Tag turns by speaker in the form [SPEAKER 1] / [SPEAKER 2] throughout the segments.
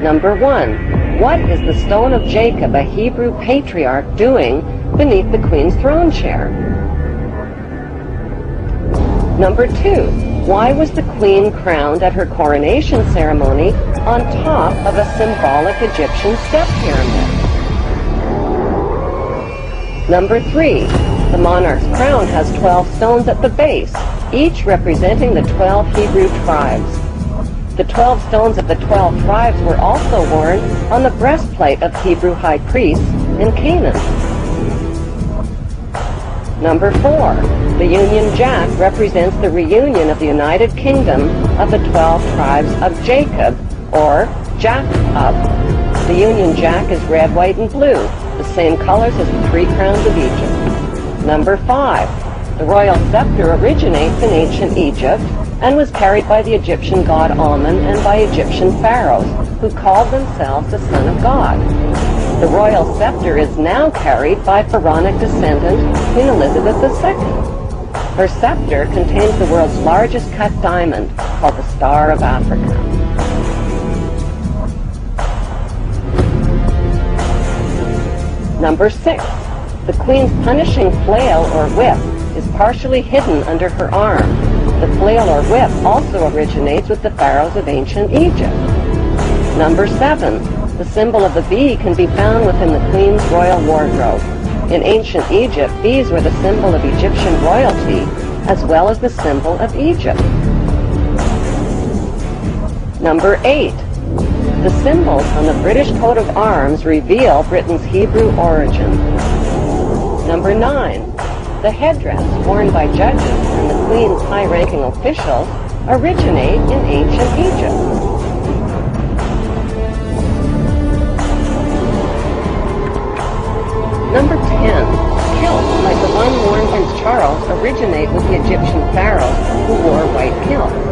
[SPEAKER 1] Number 1. What is the stone of Jacob, a Hebrew patriarch, doing beneath the queen's throne chair? Number 2. Why was the queen crowned at her coronation ceremony on top of a symbolic Egyptian step pyramid? Number 3. The monarch's crown has 12 stones at the base, each representing the 12 Hebrew tribes. The 12 stones of the 12 tribes were also worn on the breastplate of Hebrew high priests in Canaan. Number 4. The Union Jack represents the reunion of the United Kingdom of the 12 tribes of Jacob, or Jacob. The Union Jack is red, white, and blue, the same colors as the 3 crowns of Egypt. Number 5. The royal scepter originates in ancient Egypt and was carried by the Egyptian god Amun and by Egyptian pharaohs, who called themselves the Son of God. The royal scepter is now carried by pharaonic descendant Queen Elizabeth II. Her scepter contains the world's largest cut diamond, called the Star of Africa. Number 6. The queen's punishing flail or whip is partially hidden under her arm. The flail or whip also originates with the pharaohs of ancient Egypt. Number 7. The symbol of the bee can be found within the queen's royal wardrobe. In ancient Egypt, bees were the symbol of Egyptian royalty, as well as the symbol of Egypt. Number 8. The symbols on the British coat of arms reveal Britain's Hebrew origin. Number 9. The headdress worn by judges and the Queen's high-ranking officials originate in ancient Egypt. Number 10. Kilts, like the one worn by Prince Charles, originate with the Egyptian pharaohs who wore white kilts.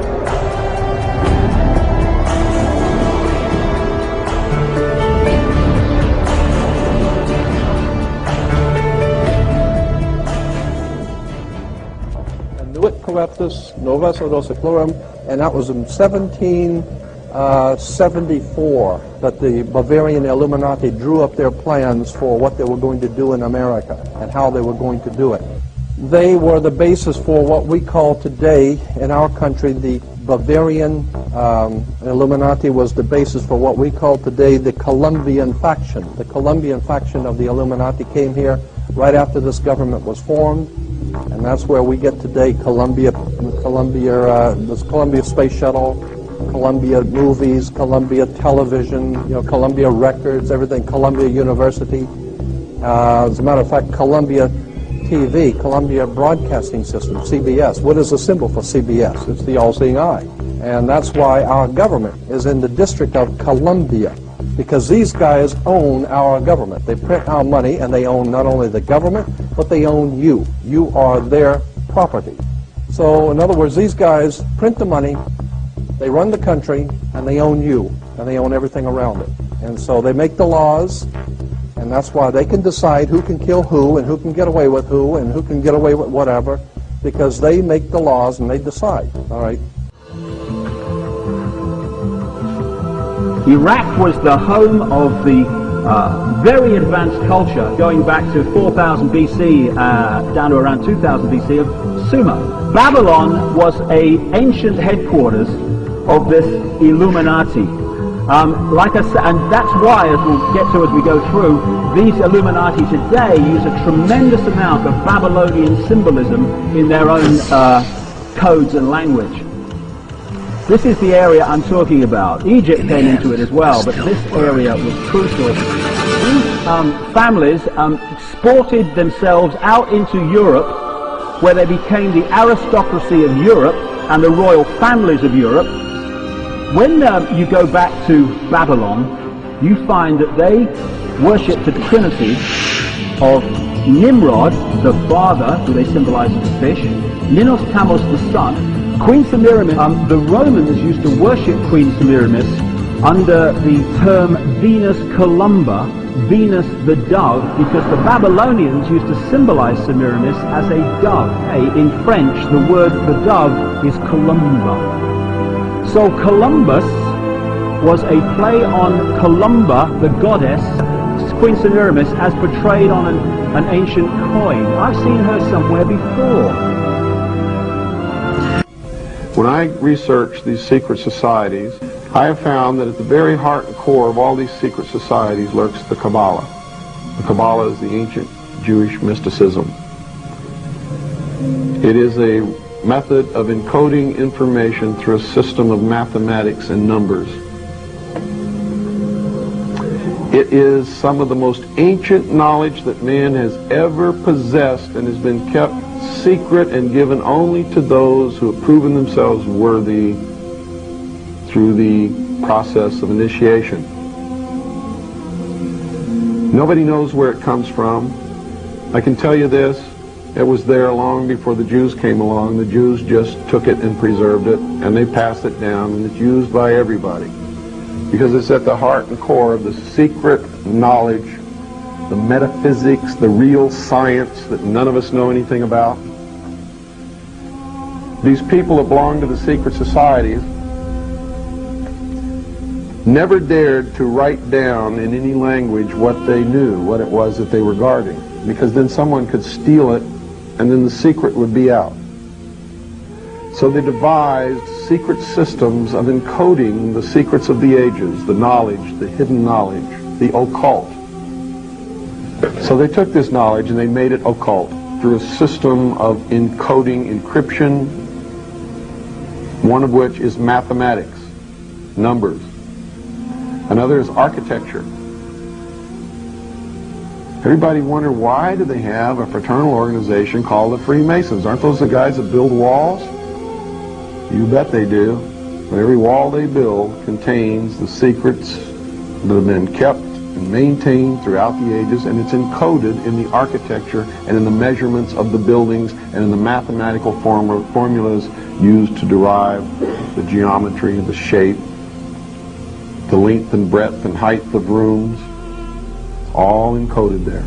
[SPEAKER 2] Corruptus Novus Odosiclorum, and that was in 1774 that the Bavarian Illuminati drew up their plans for what they were going to do in America and how they were going to do it. They were the basis for what we call today in our country the Bavarian Illuminati was the basis for what we call today the Colombian faction. The Colombian faction of the Illuminati came here right after this government was formed. And that's where we get today Columbia Space Shuttle, Columbia Movies, Columbia Television, Columbia Records, everything, Columbia University. As a matter of fact, Columbia TV, Columbia Broadcasting System, CBS. What is the symbol for CBS? It's the all-seeing eye. And that's why our government is in the District of Columbia, because these guys own our government. They print our money, and they own not only the government, but they own you. You are their property. So, in other words, these guys print the money, they run the country, and they own you, and they own everything around it. And so they make the laws, and that's why they can decide who can kill who, and who can get away with who, and who can get away with whatever, because they make the laws and they decide, all right?
[SPEAKER 3] Iraq was the home of the very advanced culture going back to 4000 BC down to around 2000 BC of Sumer. Babylon was an ancient headquarters of this Illuminati. Like I said, and that's why, as we'll get to as we go through, these Illuminati today use a tremendous amount of Babylonian symbolism in their own codes and language. This is the area I'm talking about. Egypt came into it as well, but this area was crucial. These families exported themselves out into Europe, where they became the aristocracy of Europe and the royal families of Europe. When you go back to Babylon, you find that they worshipped the trinity of Nimrod, the father, who they symbolize as a fish, Ninos Tamos, the son, Queen Semiramis. The Romans used to worship Queen Semiramis under the term Venus Columba, Venus the dove, because the Babylonians used to symbolize Semiramis as a dove. In French, the word for dove is columba. So Columbus was a play on Columba, the goddess, Queen Semiramis, as portrayed on an ancient coin. I've seen her somewhere before.
[SPEAKER 4] When I research these secret societies, I have found that at the very heart and core of all these secret societies lurks the Kabbalah. The Kabbalah is the ancient Jewish mysticism. It is a method of encoding information through a system of mathematics and numbers. It is some of the most ancient knowledge that man has ever possessed and has been kept secret and given only to those who have proven themselves worthy through the process of initiation. Nobody knows where it comes from. I can tell you this, it was there long before the Jews came along. The Jews just took it and preserved it, and they passed it down, and it's used by everybody. Because it's at the heart and core of the secret knowledge, the metaphysics, the real science that none of us know anything about. These people that belong to the secret societies never dared to write down in any language what they knew, what it was that they were guarding, because then someone could steal it and then the secret would be out. So they devised secret systems of encoding the secrets of the ages, the knowledge, the hidden knowledge, the occult. So they took this knowledge and they made it occult through a system of encoding, encryption, one of which is mathematics, numbers. Another is architecture. Everybody wonder, why do they have a fraternal organization called the Freemasons? Aren't those the guys that build walls? You bet they do. But every wall they build contains the secrets that have been kept and maintained throughout the ages, and it's encoded in the architecture and in the measurements of the buildings and in the mathematical formulas used to derive the geometry, the shape, the length and breadth and height of rooms, all encoded there.